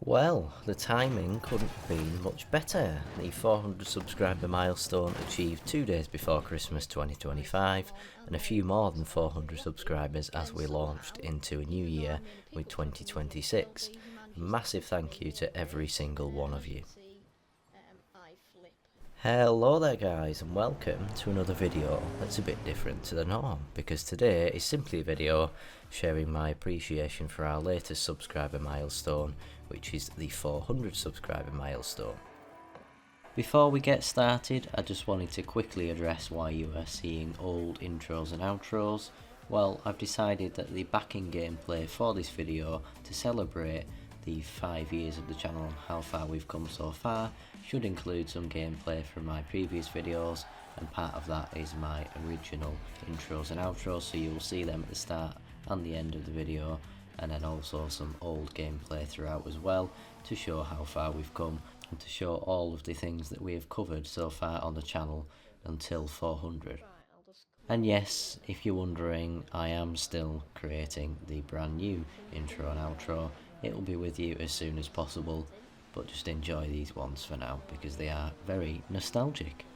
Well, the timing couldn't have been much better. The 400 subscriber milestone achieved 2 days before Christmas 2025 and a few more than 400 subscribers as we launched into a new year with 2026. A massive thank you to every single one of you. Hello there guys, and welcome to another video that's a bit different to the norm, because today is simply a video sharing my appreciation for our latest subscriber milestone, which is the 400 subscriber milestone. Before we get started, I just wanted to quickly address why you are seeing old intros and outros. Well, I've decided that the backing gameplay for this video, to celebrate the 5 years of the channel and how far we've come so far, should include some gameplay from my previous videos, and part of that is my original intros and outros, so you will see them at the start and the end of the video, and then also some old gameplay throughout as well, to show how far we've come and to show all of the things that we have covered so far on the channel until 400. And yes, if you're wondering, I am still creating the brand new intro and outro. It will be with you as soon as possible, but just enjoy these ones for now because they are very nostalgic.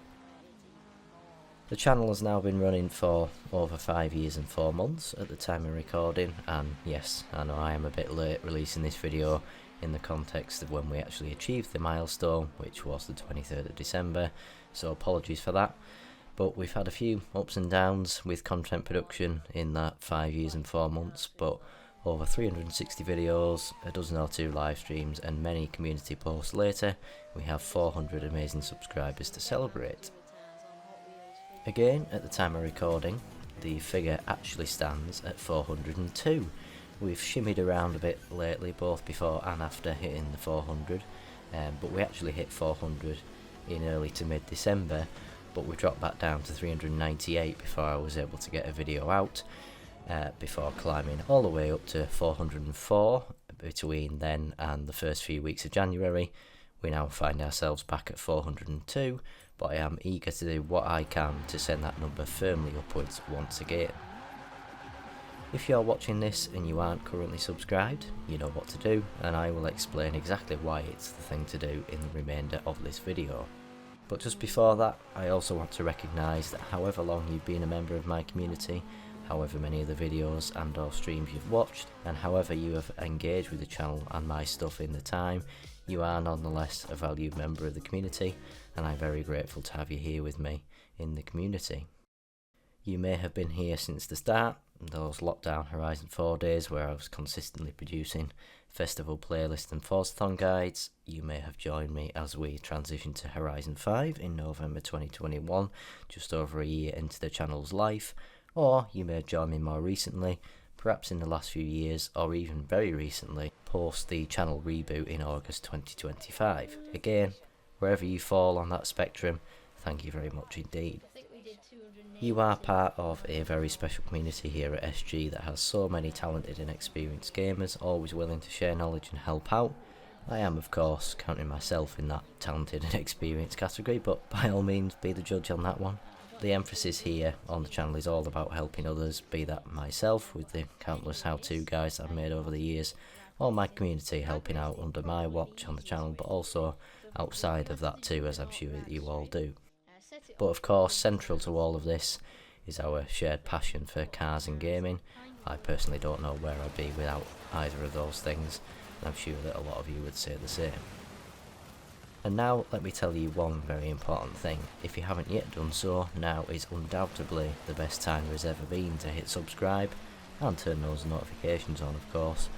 The channel has now been running for over 5 years and 4 months at the time of recording, and yes, I know I am a bit late releasing this video in the context of when we actually achieved the milestone, which was the 23rd of December, so apologies for that. But we've had a few ups and downs with content production in that 5 years and 4 months, but over 360 videos, a dozen or two live streams and many community posts later, we have 400 amazing subscribers to celebrate. Again, at the time of recording, the figure actually stands at 402. We've shimmied around a bit lately, both before and after hitting the 400, but we actually hit 400 in early to mid-December, but we dropped back down to 398 before I was able to get a video out. Before climbing all the way up to 404 between then and the first few weeks of January. We now find ourselves back at 402, but I am eager to do what I can to send that number firmly upwards once again. If you're watching this and you aren't currently subscribed, you know what to do, and I will explain exactly why it's the thing to do in the remainder of this video. But just before that, I also want to recognise that however long you've been a member of my community, however many of the videos and or streams you've watched, and however you have engaged with the channel and my stuff in the time, you are nonetheless a valued member of the community, and I'm very grateful to have you here with me in the community. You may have been here since the start, those lockdown Horizon 4 days where I was consistently producing festival playlists and Forzathon guides. You may have joined me as we transitioned to Horizon 5 in November 2021, just over a year into the channel's life. Or you may have joined me more recently, perhaps in the last few years, or even very recently, post the channel reboot in August 2025. Again, wherever you fall on that spectrum, thank you very much indeed. You are part of a very special community here at SG that has so many talented and experienced gamers, always willing to share knowledge and help out. I am, of course, counting myself in that talented and experienced category, but by all means, be the judge on that one. The emphasis here on the channel is all about helping others, be that myself with the countless how-to guides I've made over the years, or my community helping out under my watch on the channel, but also outside of that too, as I'm sure that you all do. But of course, central to all of this is our shared passion for cars and gaming. I personally don't know where I'd be without either of those things, and I'm sure that a lot of you would say the same. And now let me tell you one very important thing. If you haven't yet done so, now is undoubtedly the best time there has ever been to hit subscribe and turn those notifications on, of course.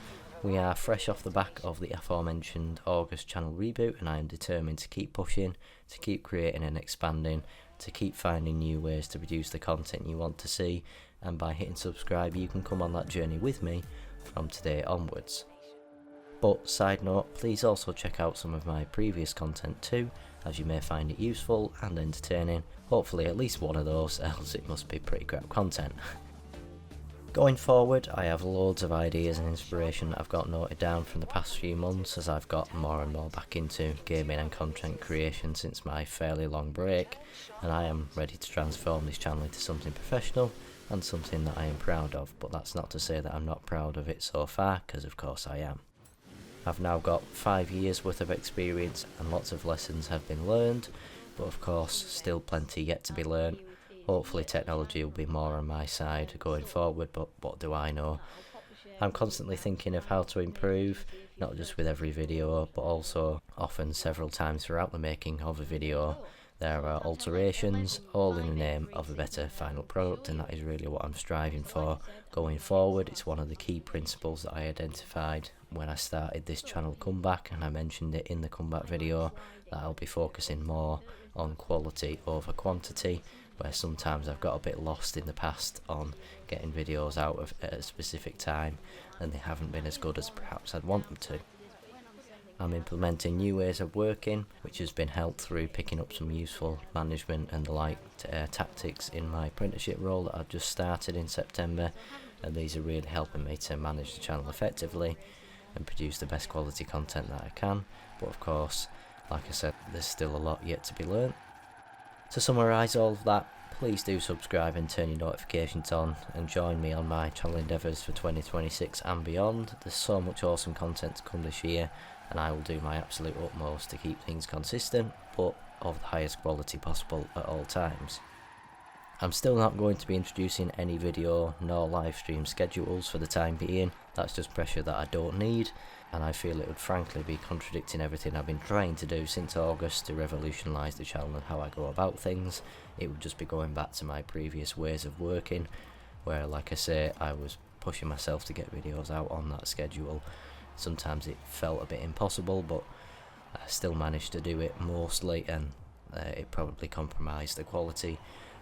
We are fresh off the back of the aforementioned August channel reboot, and I am determined to keep pushing, to keep creating and expanding, to keep finding new ways to produce the content you want to see, and by hitting subscribe you can come on that journey with me from today onwards. But side note, please also check out some of my previous content too, as you may find it useful and entertaining. Hopefully at least one of those, else it must be pretty crap content. Going forward, I have loads of ideas and inspiration that I've got noted down from the past few months as I've got more and more back into gaming and content creation since my fairly long break, and I am ready to transform this channel into something professional and something that I am proud of, but that's not to say that I'm not proud of it so far, because of course I am. I've now got 5 years worth of experience and lots of lessons have been learned, but of course still plenty yet to be learned. Hopefully technology will be more on my side going forward, but what do I know? I'm constantly thinking of how to improve, not just with every video, but also often several times throughout the making of a video. There are alterations, all in the name of a better final product, and that is really what I'm striving for going forward. It's one of the key principles that I identified when I started this channel Comeback, and I mentioned it in the Comeback video that I'll be focusing more on quality over quantity, where sometimes I've got a bit lost in the past on getting videos out of at a specific time and they haven't been as good as perhaps I'd want them to. I'm implementing new ways of working, which has been helped through picking up some useful management and the like tactics in my apprenticeship role that I've just started in September, and these are really helping me to manage the channel effectively and produce the best quality content that I can. But of course, like I said, there's still a lot yet to be learnt. To summarise all of that, please do subscribe and turn your notifications on and join me on my channel endeavours for 2026 and beyond. There's so much awesome content to come this year, and I will do my absolute utmost to keep things consistent but of the highest quality possible at all times. I'm still not going to be introducing any video nor live stream schedules for the time being. That's just pressure that I don't need, and I feel it would frankly be contradicting everything I've been trying to do since August to revolutionise the channel and how I go about things. It would just be going back to my previous ways of working, where, like I say, I was pushing myself to get videos out on that schedule. Sometimes it felt a bit impossible, but I still managed to do it mostly, and it probably compromised the quality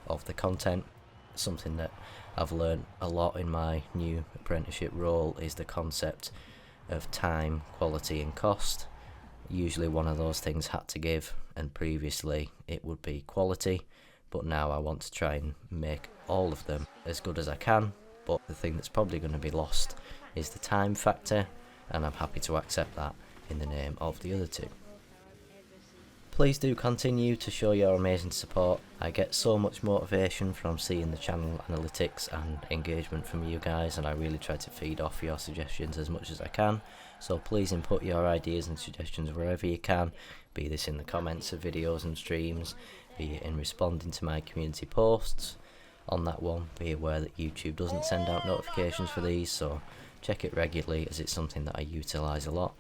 of the content. Something that I've learned a lot in my new apprenticeship role is the concept of time, quality and cost. Usually one of those things had to give, and previously it would be quality, but now I want to try and make all of them as good as I can. But the thing that's probably going to be lost is the time factor, and I'm happy to accept that in the name of the other two. Please do continue to show your amazing support. I get so much motivation from seeing the channel analytics and engagement from you guys, and I really try to feed off your suggestions as much as I can. So please input your ideas and suggestions wherever you can, be this in the comments of videos and streams, be it in responding to my community posts. On that one, be aware that YouTube doesn't send out notifications for these, so check it regularly as it's something that I utilise a lot.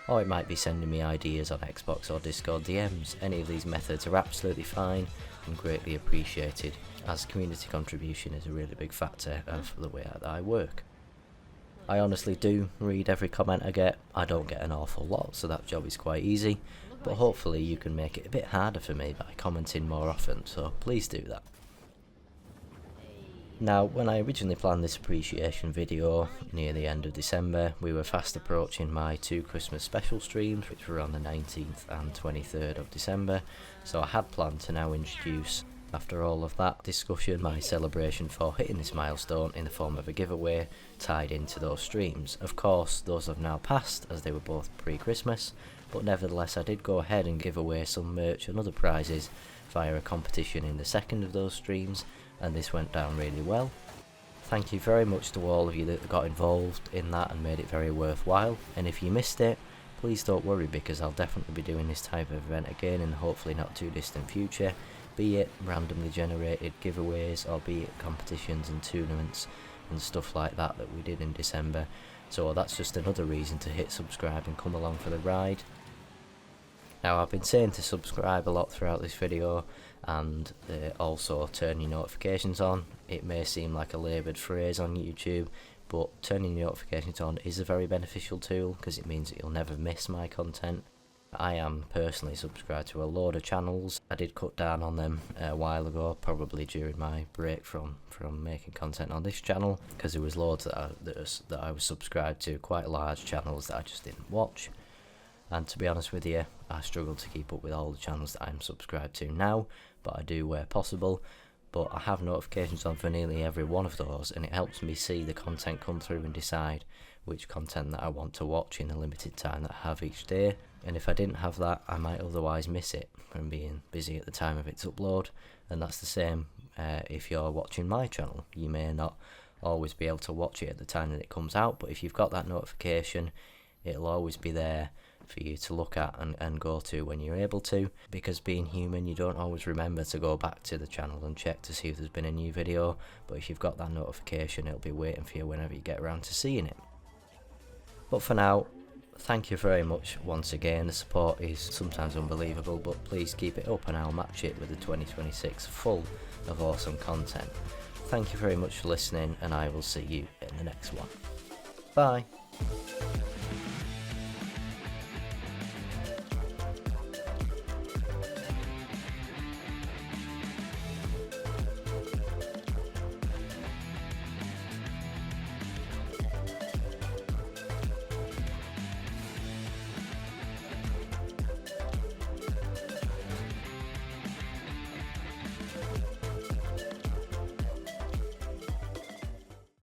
Or it might be sending me ideas on Xbox or Discord DMs. Any of these methods are absolutely fine and greatly appreciated, as community contribution is a really big factor of the way that I work. I honestly do read every comment I get. I don't get an awful lot, so that job is quite easy, but hopefully you can make it a bit harder for me by commenting more often, so please do that. Now, when I originally planned this appreciation video near the end of December, we were fast approaching my 2 Christmas special streams, which were on the 19th and 23rd of December, so I had planned to now introduce, after all of that discussion, my celebration for hitting this milestone in the form of a giveaway tied into those streams. Of course, those have now passed as they were both pre-Christmas, but nevertheless I did go ahead and give away some merch and other prizes via a competition in the second of those streams, and this went down really well. Thank you very much to all of you that got involved in that and made it very worthwhile, and if you missed it, please don't worry, because I'll definitely be doing this type of event again in the hopefully not too distant future, be it randomly generated giveaways or be it competitions and tournaments and stuff like that that we did in December. So that's just another reason to hit subscribe and come along for the ride. Now, I've been saying to subscribe a lot throughout this video, and also turn your notifications on. It may seem like a laboured phrase on YouTube, but turning your notifications on is a very beneficial tool because it means that you'll never miss my content. I am personally subscribed to a load of channels. I did cut down on them a while ago, probably during my break from making content on this channel, because there was loads that I was subscribed to, quite large channels that I just didn't watch. And to be honest with you, I struggle to keep up with all the channels that I'm subscribed to now, but I do where possible. But I have notifications on for nearly every one of those, and it helps me see the content come through and decide which content that I want to watch in the limited time that I have each day. And if I didn't have that, I might otherwise miss it from being busy at the time of its upload. And that's the same if you're watching my channel. You may not always be able to watch it at the time that it comes out, but if you've got that notification, it'll always be there for you to look at and go to when you're able to, because being human, you don't always remember to go back to the channel and check to see if there's been a new video, but if you've got that notification, it'll be waiting for you whenever you get around to seeing it. But for now, thank you very much once again. The support is sometimes unbelievable, but please keep it up and I'll match it with the 2026 full of awesome content. Thank you very much for listening, and I will see you in the next one. Bye.